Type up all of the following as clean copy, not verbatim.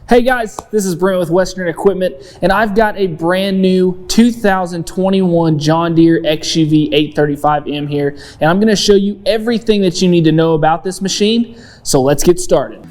Hey guys, this is Brent with Western Equipment, and I've got a brand new 2021 John Deere XUV 835M here, and I'm going to show you everything that you need to know about this machine. So let's get started.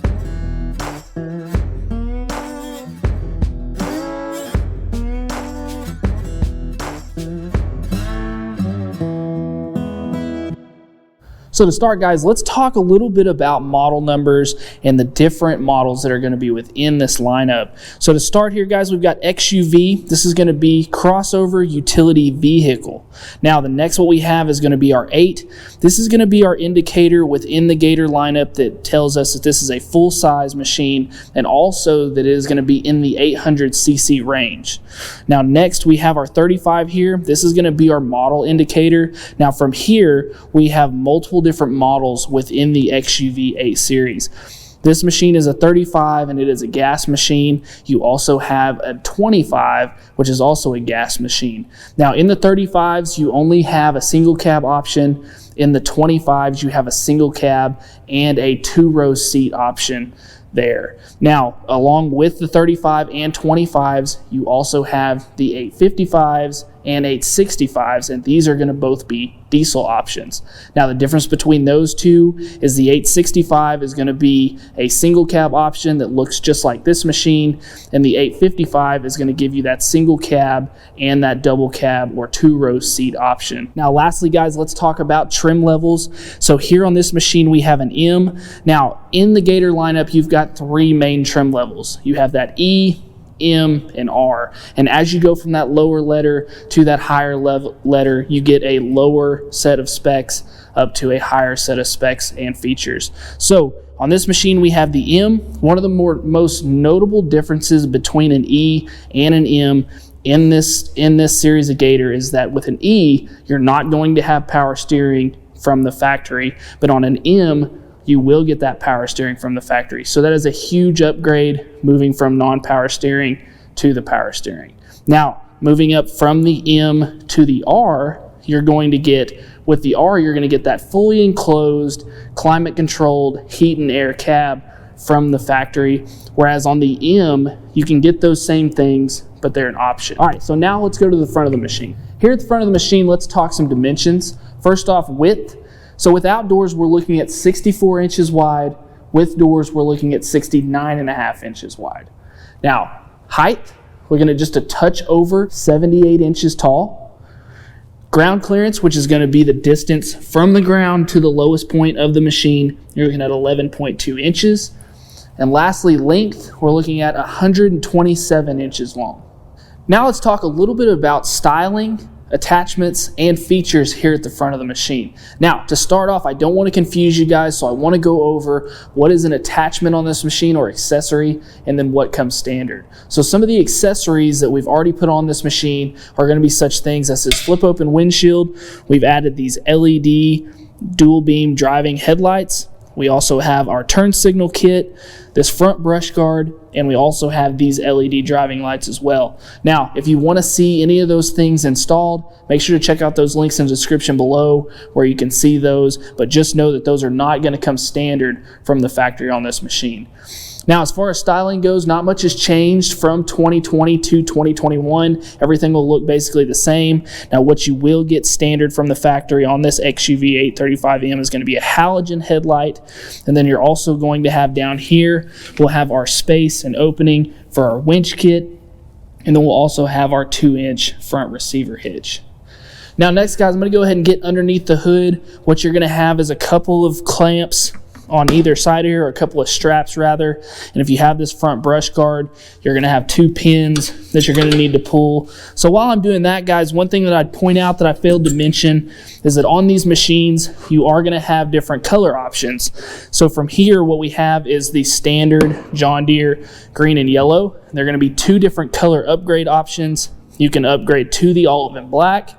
So to start, guys, let's talk a little bit about model numbers and the different models that are going to be within this lineup. So to start here, guys, we've got XUV. This is going to be crossover utility vehicle. Now, the next what we have is going to be our 8. This is going to be our indicator within the Gator lineup that tells us that this is a full-size machine, and also that it is going to be in the 800cc range. Now, next we have our 35 here. This is going to be our model indicator. Now, from here, we have multiple different models within the XUV 8 series. This machine is a 35 and it is a gas machine. You also have a 25, which is also a gas machine. Now in the 35s, you only have a single cab option. In the 25s, you have a single cab and a 2-row seat option there. Now, along with the 35 and 25s, you also have the 855s and 865s, and these are going to both be diesel options. Now, the difference between those two is the 865 is going to be a single cab option that looks just like this machine, and the 855 is going to give you that single cab and that double cab or 2-row seat option. Now, lastly, guys, let's talk about trim levels. So here on this machine, we have an M. Now, in the Gator lineup, you've got 3 main trim levels. You have that E, M, and R, and as you go from that lower letter to that higher level letter, you get a lower set of specs up to a higher set of specs and features. So on this machine, we have the M. One of the most notable differences between an E and an M in this series of Gator is that with an E, you're not going to have power steering from the factory, but on an M, you will get that power steering from the factory. So that is a huge upgrade, moving from non-power steering to the power steering. Now, moving up from the M to the R, you're going to get, with the R, you're going to get that fully enclosed, climate-controlled heat and air cab from the factory, whereas on the M, you can get those same things, but they're an option. All right, so now let's go to the front of the machine. Here at the front of the machine, let's talk some dimensions. First off, width. So with outdoors, we're looking at 64 inches wide. With doors, we're looking at 69.5 inches wide. Now, height, we're going to just a touch over 78 inches tall. Ground clearance, which is going to be the distance from the ground to the lowest point of the machine, you're looking at 11.2 inches. And lastly, length, we're looking at 127 inches long. Now let's talk a little bit about styling, attachments, and features here at the front of the machine. Now, to start off, I don't want to confuse you guys, so I want to go over what is an attachment on this machine or accessory, and then what comes standard. So some of the accessories that we've already put on this machine are going to be such things as this flip open windshield. We've added these LED dual beam driving headlights. We also have our turn signal kit, this front brush guard, and we also have these LED driving lights as well. Now, if you want to see any of those things installed, make sure to check out those links in the description below where you can see those, but just know that those are not going to come standard from the factory on this machine. Now, as far as styling goes, not much has changed from 2020 to 2021. Everything will look basically the same. Now, what you will get standard from the factory on this XUV 835M is going to be a halogen headlight. And then you're also going to have down here, we'll have our space and opening for our winch kit. And then we'll also have our 2-inch front receiver hitch. Now, next, guys, I'm going to go ahead and get underneath the hood. What you're going to have is a couple of clamps on either side here, or a couple of straps rather. And if you have this front brush guard, you're going to have 2 pins that you're going to need to pull. So while I'm doing that, guys, one thing that I'd point out that I failed to mention is that on these machines, you are going to have different color options. So from here, what we have is the standard John Deere green and yellow. There are going to be 2 different color upgrade options. You can upgrade to the olive and black,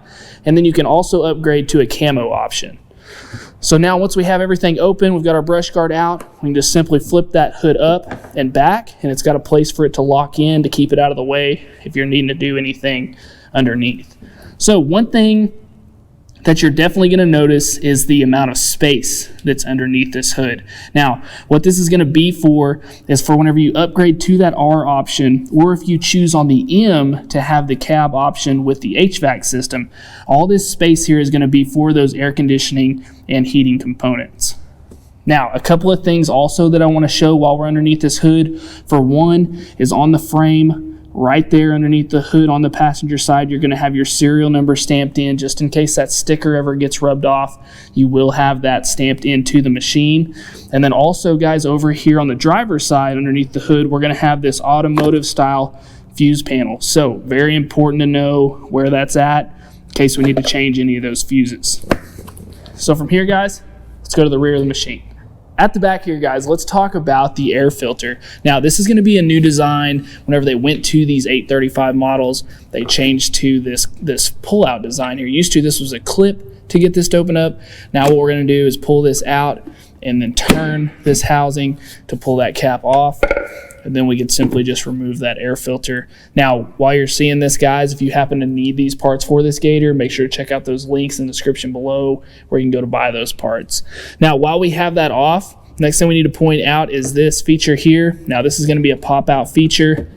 and then you can also upgrade to a camo option. So now once we have everything open, we've got our brush guard out, we can just simply flip that hood up and back, and it's got a place for it to lock in to keep it out of the way if you're needing to do anything underneath. So one thing that you're definitely going to notice is the amount of space that's underneath this hood. Now, what this is going to be for is for whenever you upgrade to that R option, or if you choose on the M to have the cab option with the HVAC system, all this space here is going to be for those air conditioning and heating components. Now, a couple of things also that I want to show while we're underneath this hood. For one is on the frame, right there underneath the hood on the passenger side, you're going to have your serial number stamped in, just in case that sticker ever gets rubbed off. You will have that stamped into the machine. And then also, guys, over here on the driver's side underneath the hood, we're going to have this automotive style fuse panel. So very important to know where that's at in case we need to change any of those fuses. So from here, guys, let's go to the rear of the machine. At the back here, guys, let's talk about the air filter. Now, this is going to be a new design. Whenever they went to these 835 models, they changed to this pull-out design here. Used to, this was a clip to get this to open up. Now what we're going to do is pull this out and then turn this housing to pull that cap off. And then we can simply just remove that air filter. Now, while you're seeing this, guys, if you happen to need these parts for this Gator, make sure to check out those links in the description below where you can go to buy those parts. Now, while we have that off, next thing we need to point out is this feature here. Now, this is going to be a pop-out feature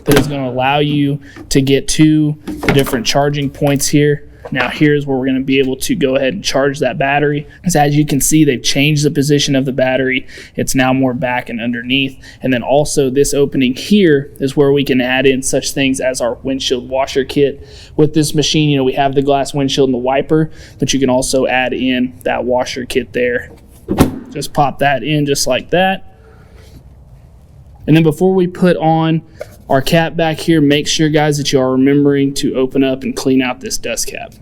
that is going to allow you to get to the different charging points here. Now, here's where we're going to be able to go ahead and charge that battery. So as you can see, they've changed the position of the battery. It's now more back and underneath. And then also this opening here is where we can add in such things as our windshield washer kit. With this machine, you know, we have the glass windshield and the wiper, but you can also add in that washer kit there. Just pop that in just like that. And then before we put on our cap back here, make sure, guys, that you are remembering to open up and clean out this dust cap.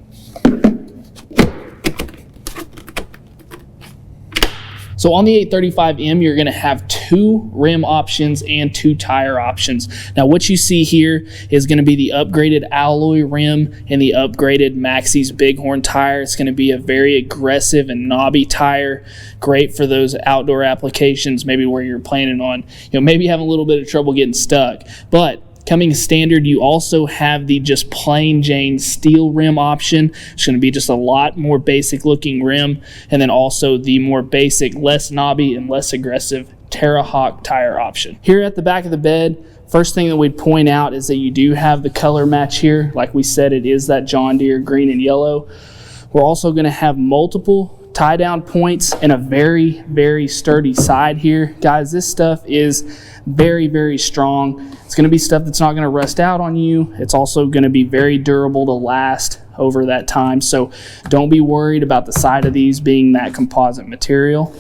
So on the 835M, you're going to have 2 rim options and 2 tire options. Now what you see here is going to be the upgraded alloy rim and the upgraded Maxxis Bighorn tire. It's going to be a very aggressive and knobby tire, great for those outdoor applications, maybe where you're planning on, maybe having a little bit of trouble getting stuck. But coming standard, you also have the just plain Jane steel rim option. It's going to be just a lot more basic looking rim, and then also the more basic, less knobby and less aggressive Terrahawk tire option. Here at the back of the bed, first thing that we'd point out is that you do have the color match here. Like we said, it is that John Deere green and yellow. We're also going to have multiple tie down points and a very, very sturdy side here. Guys, this stuff is very, very strong. It's going to be stuff that's not going to rust out on you. It's also going to be very durable to last over that time. So don't be worried about the side of these being that composite material.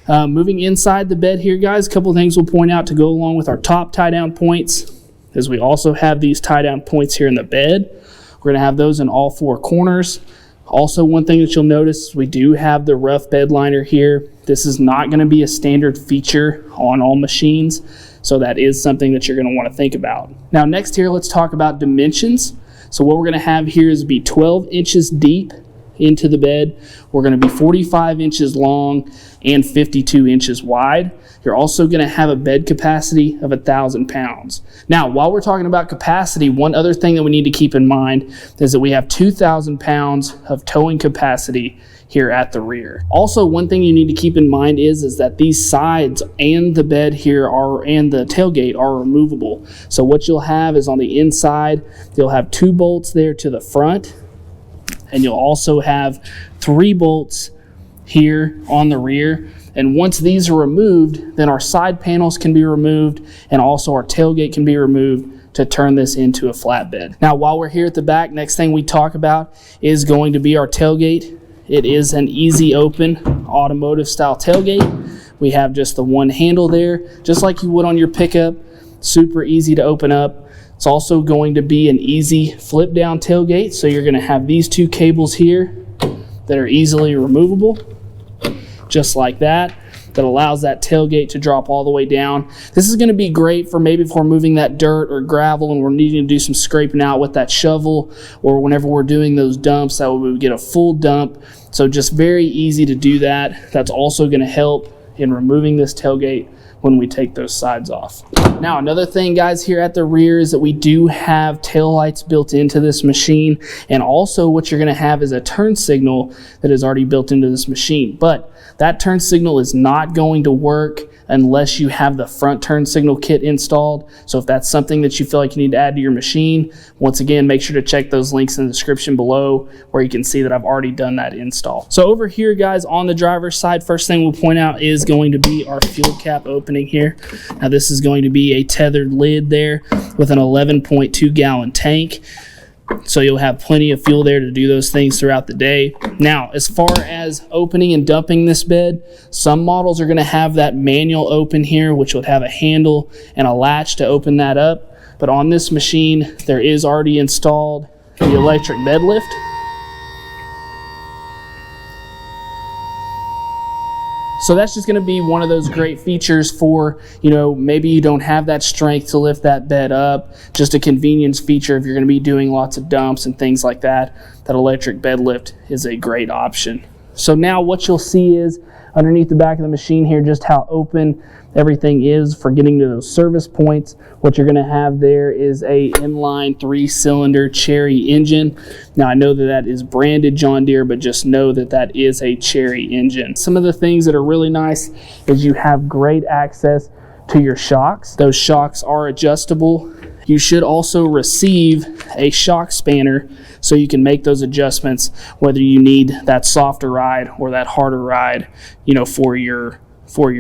Moving inside the bed here, guys, a couple of things we'll point out to go along with our top tie down points is we also have these tie down points here in the bed. We're going to have those in all 4 corners. Also, one thing that you'll notice, we do have the rough bed liner here. This is not going to be a standard feature on all machines, so that is something that you're going to want to think about. Now, next here, let's talk about dimensions. So what we're going to have here is be 12 inches deep into the bed. We're going to be 45 inches long and 52 inches wide. You're also going to have a bed capacity of 1,000 pounds. Now, while we're talking about capacity, one other thing that we need to keep in mind is that we have 2,000 pounds of towing capacity here at the rear. Also, one thing you need to keep in mind is that these sides and the bed here and the tailgate are removable. So what you'll have is on the inside, you'll have 2 bolts there to the front, and you'll also have 3 bolts here on the rear. And once these are removed, then our side panels can be removed, and also our tailgate can be removed to turn this into a flatbed. Now, while we're here at the back, next thing we talk about is going to be our tailgate. It is an easy open automotive style tailgate. We have just the one handle there, just like you would on your pickup. Super easy to open up. It's also going to be an easy flip down tailgate. So you're going to have these 2 cables here that are easily removable, just like that. That allows that tailgate to drop all the way down. This is going to be great for maybe if we're moving that dirt or gravel and we're needing to do some scraping out with that shovel, or whenever we're doing those dumps, that we would get a full dump. So just very easy to do that. That's also going to help in removing this tailgate when we take those sides off. Now, another thing, guys, here at the rear is that we do have tail lights built into this machine, and also what you're going to have is a turn signal that is already built into this machine. But that turn signal is not going to work unless you have the front turn signal kit installed. So if that's something that you feel like you need to add to your machine, once again, make sure to check those links in the description below where you can see that I've already done that install. So over here, guys, on the driver's side, first thing we'll point out is going to be our fuel cap opening here. Now this is going to be a tethered lid there with an 11.2 gallon tank. So you'll have plenty of fuel there to do those things throughout the day. Now, as far as opening and dumping this bed, some models are going to have that manual open here, which would have a handle and a latch to open that up. But on this machine, there is already installed the electric bed lift. So that's just going to be one of those great features for, you know, maybe you don't have that strength to lift that bed up, just a convenience feature if you're going to be doing lots of dumps and things like that. That electric bed lift is a great option. So now what you'll see is underneath the back of the machine here, just how open everything is for getting to those service points. What you're going to have there is a inline 3-cylinder Cherry engine. Now I know that that is branded John Deere, but just know that that is a Cherry engine. Some of the things that are really nice is you have great access to your shocks. Those shocks are adjustable. You should also receive a shock spanner so you can make those adjustments, whether you need that softer ride or that harder ride, you know, for your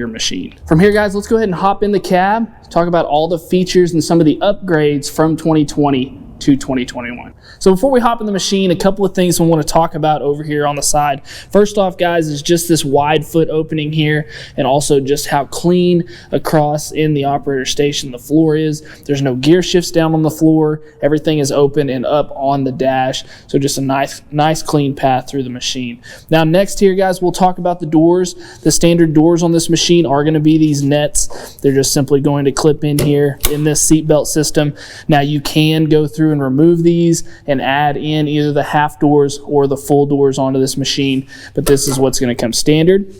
machine. From here, guys, let's go ahead and hop in the cab, talk about all the features and some of the upgrades from 2020 to 2021. So before we hop in the machine, a couple of things we want to talk about over here on the side. First off, guys, is just this wide foot opening here, and also just how clean across in the operator station the floor is. There's no gear shifts down on the floor. Everything is open and up on the dash. So just a nice clean path through the machine. Now next here, guys, we'll talk about the doors. The standard doors on this machine are going to be these nets. They're just simply going to clip in here in this seatbelt system. Now you can go through and remove these and add in either the half doors or the full doors onto this machine, but this is what's going to come standard.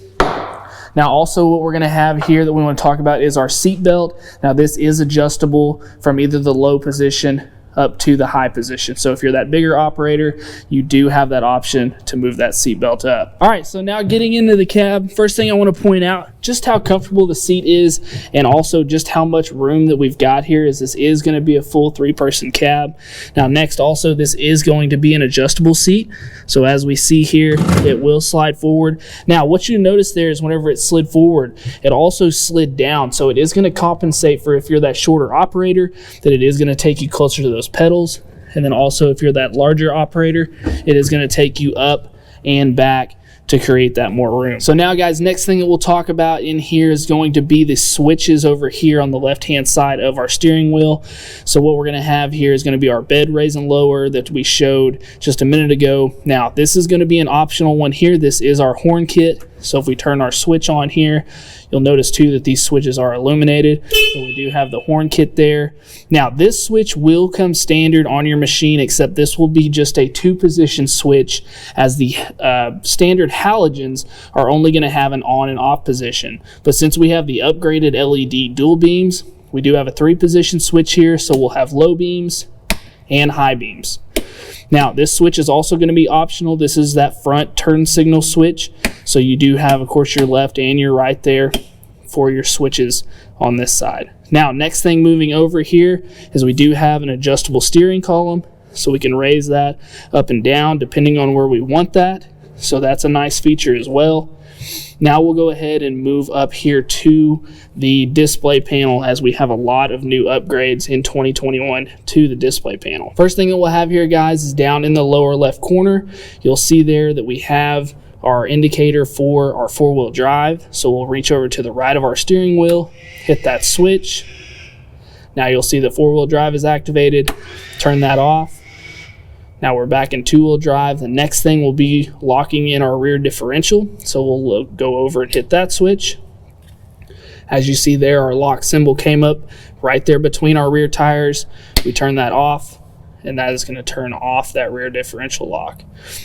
Now also what we're going to have here that we want to talk about is our seat belt. Now this is adjustable from either the low position up to the high position. So if you're that bigger operator, you do have that option to move that seat belt up. All right, so now getting into the cab, first thing I want to point out just how comfortable the seat is, and also just how much room that we've got here, is this is going to be a full 3-person cab. Now next, also this is going to be an adjustable seat. So as we see here, it will slide forward. Now what you notice there is whenever it slid forward, it also slid down. So it is going to compensate for if you're that shorter operator, that it is going to take you closer to those pedals. And then also if you're that larger operator, it is going to take you up and back to create that more room. So now, guys, next thing that we'll talk about in here is going to be the switches over here on the left hand side of our steering wheel. So what we're going to have here is going to be our bed raise and lower that we showed just a minute ago. Now this is going to be an optional one here. This is our horn kit. So if we turn our switch on here, you'll notice too that these switches are illuminated. So we do have the horn kit there. Now this switch will come standard on your machine, except this will be just a 2-position switch, as the standard halogens are only going to have an on and off position. But since we have the upgraded LED dual beams, we do have a 3-position switch here. So we'll have low beams and high beams. Now this switch is also going to be optional. This is that front turn signal switch. So you do have, of course, your left and your right there for your switches on this side. Now next thing moving over here is we do have an adjustable steering column. So we can raise that up and down depending on where we want that. So that's a nice feature as well. Now we'll go ahead and move up here to the display panel, as we have a lot of new upgrades in 2021 to the display panel. First thing that we'll have here, guys, is down in the lower left corner. You'll see there that we have our indicator for our 4-wheel drive. So we'll reach over to the right of our steering wheel, hit that switch. Now you'll see the 4-wheel drive is activated. Turn that off. Now we're back in 2-wheel drive. The next thing will be locking in our rear differential. So we'll go over and hit that switch. As you see there, our lock symbol came up right there between our rear tires. We turn that off, and that is going to turn off that rear differential lock.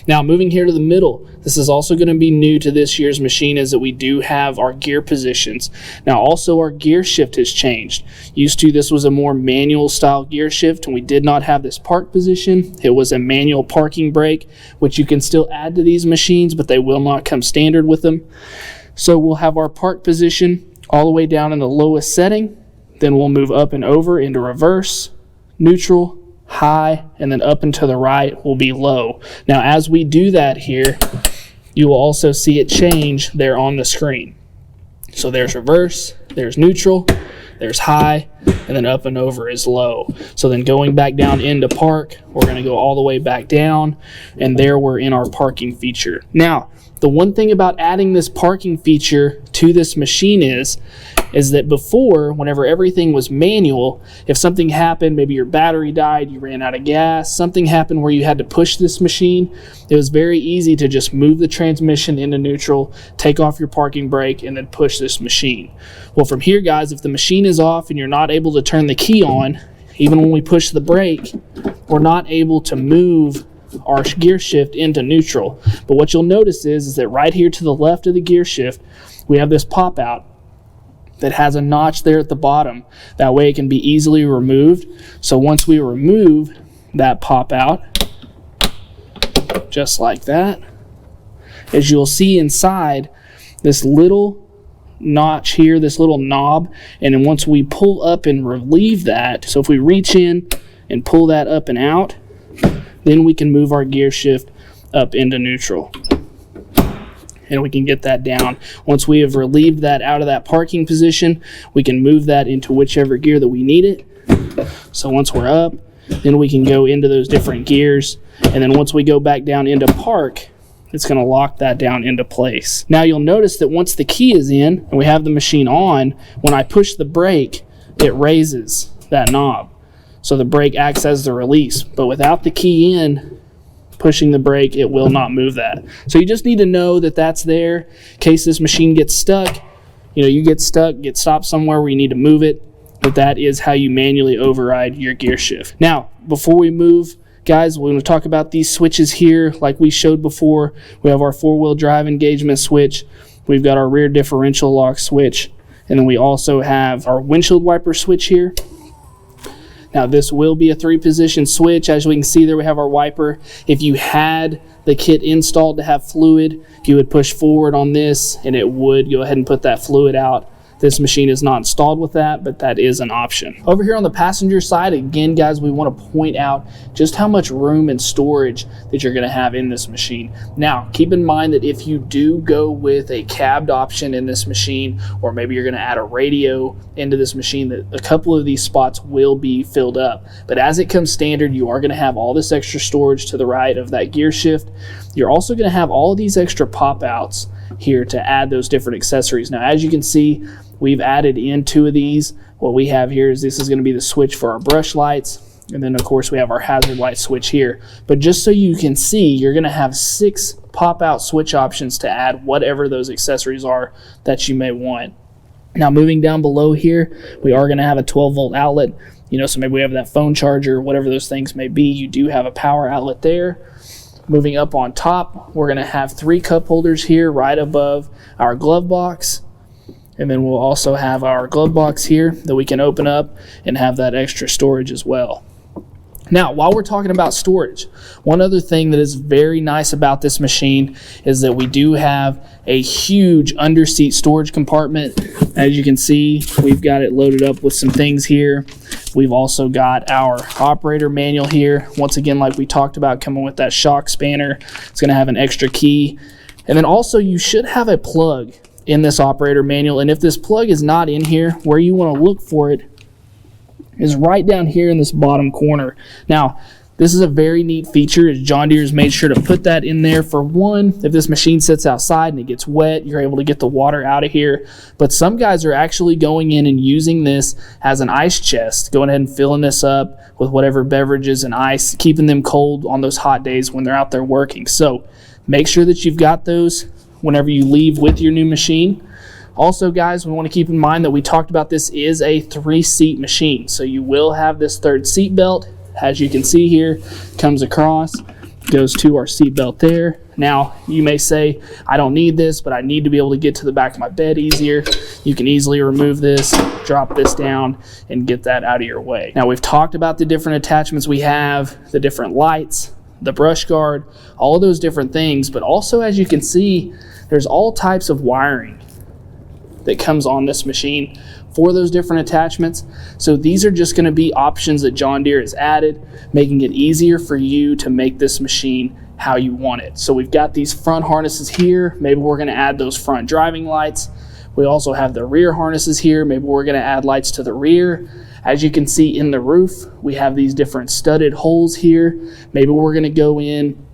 Now moving here to the middle, this is also going to be new to this year's machine, is that we do have our gear positions. Now also our gear shift has changed. Used to, this was a more manual style gear shift, and we did not have this park position. It was a manual parking brake, which you can still add to these machines, but they will not come standard with them. So we'll have our park position all the way down in the lowest setting, then we'll move up and over into reverse, neutral, high, and then up and to the right will be low. Now as we do that here, you will also see it change there on the screen. So there's reverse, there's neutral, there's high, and then up and over is low. So then going back down into park, we're going to go all the way back down, and there we're in our parking feature. Now the one thing about adding this parking feature to this machine is that before, whenever everything was manual, if something happened, maybe your battery died, you ran out of gas, something happened where you had to push this machine, it was very easy to just move the transmission into neutral, take off your parking brake, and then push this machine. Well, from here, guys, if the machine is off and you're not able to turn the key on, even when we push the brake, we're not able to move our gear shift into neutral. But what you'll notice is that right here to the left of the gear shift, we have this pop out that has a notch there at the bottom. That way it can be easily removed. So once we remove that pop out, just like that, as you'll see inside, this little notch here, this little knob, and then once we pull up and relieve that, so if we reach in and pull that up and out, then we can move our gear shift up into neutral. And we can get that down. Once we have relieved that out of that parking position, we can move that into whichever gear that we need it. So once we're up, then we can go into those different gears. And then once we go back down into park, it's going to lock that down into place. Now you'll notice that once the key is in and we have the machine on, when I push the brake, it raises that knob. So the brake acts as the release, but without the key in, pushing the brake, it will not move that. So you just need to know that that's there in case this machine gets stuck. You know, you get stuck, get stopped somewhere where you need to move it, but that is how you manually override your gear shift. Now, before we move, guys, we're going to talk about these switches here like we showed before. We have our four-wheel drive engagement switch. We've got our rear differential lock switch, and then we also have our windshield wiper switch here. Now this will be a 3-position switch. As we can see there, we have our wiper. If you had the kit installed to have fluid, you would push forward on this and it would go ahead and put that fluid out. This machine is not installed with that, but that is an option. Over here on the passenger side, again, guys, we want to point out just how much room and storage that you're going to have in this machine. Now, keep in mind that if you do go with a cabbed option in this machine, or maybe you're going to add a radio into this machine, that a couple of these spots will be filled up. But as it comes standard, you are going to have all this extra storage to the right of that gear shift. You're also going to have all of these extra pop-outs here to add those different accessories. Now, as you can see, we've added in 2 of these. What we have here is this is going to be the switch for our brush lights. And then, of course, we have our hazard light switch here. But just so you can see, you're going to have 6 pop-out switch options to add whatever those accessories are that you may want. Now, moving down below here, we are going to have a 12-volt outlet. You know, so maybe we have that phone charger, whatever those things may be. You do have a power outlet there. Moving up on top, we're going to have 3 cup holders here right above our glove box. And then we'll also have our glove box here that we can open up and have that extra storage as well. Now, while we're talking about storage, one other thing that is very nice about this machine is that we do have a huge under-seat storage compartment. As you can see, we've got it loaded up with some things here. We've also got our operator manual here. Once again, like we talked about, coming with that shock spanner. It's going to have an extra key. And then also, you should have a plug in this operator manual. And if this plug is not in here, where you want to look for it is right down here in this bottom corner. Now, this is a very neat feature, as John Deere has made sure to put that in there. For one, if this machine sits outside and it gets wet, you're able to get the water out of here. But some guys are actually going in and using this as an ice chest, going ahead and filling this up with whatever beverages and ice, keeping them cold on those hot days when they're out there working. So make sure that you've got those whenever you leave with your new machine. Also, guys, we want to keep in mind that we talked about this is a 3-seat machine. So you will have this 3rd seat belt as you can see here, comes across, goes to our seat belt there. Now, you may say, I don't need this, but I need to be able to get to the back of my bed easier. You can easily remove this, drop this down, and get that out of your way. Now, we've talked about the different attachments we have, the different lights, the brush guard, all of those different things, but also, as you can see, there's all types of wiring that comes on this machine for those different attachments. So these are just going to be options that John Deere has added, making it easier for you to make this machine how you want it. So we've got these front harnesses here. Maybe we're going to add those front driving lights. We also have the rear harnesses here. Maybe we're going to add lights to the rear. As you can see in the roof, we have these different studded holes here. Maybe we're going to go in,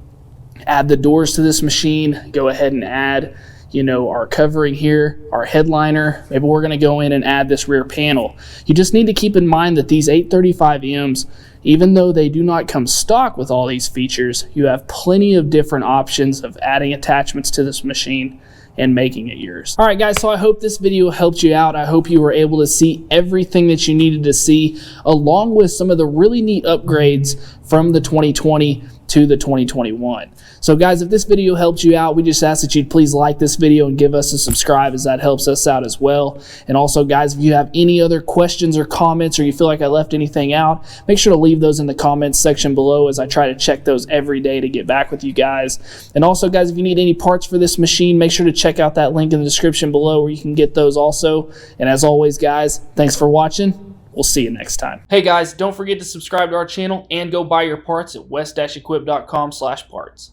add the doors to this machine, go ahead and add, you know, our covering here, our headliner. Maybe we're going to go in and add this rear panel. You just need to keep in mind that these 835Ms, even though they do not come stock with all these features, you have plenty of different options of adding attachments to this machine and making it yours. All right, guys, so I hope this video helped you out. I hope you were able to see everything that you needed to see, along with some of the really neat upgrades from the 2020 to the 2021. So guys, if this video helped you out, we just ask that you'd please like this video and give us a subscribe, as that helps us out as well. And also, guys, if you have any other questions or comments, or you feel like I left anything out, make sure to leave those in the comments section below, as I try to check those every day to get back with you guys. And also, guys, if you need any parts for this machine, make sure to check out that link in the description below where you can get those also. And as always, guys, thanks for watching. We'll see you next time. Hey guys, don't forget to subscribe to our channel and go buy your parts at west-equip.com/parts.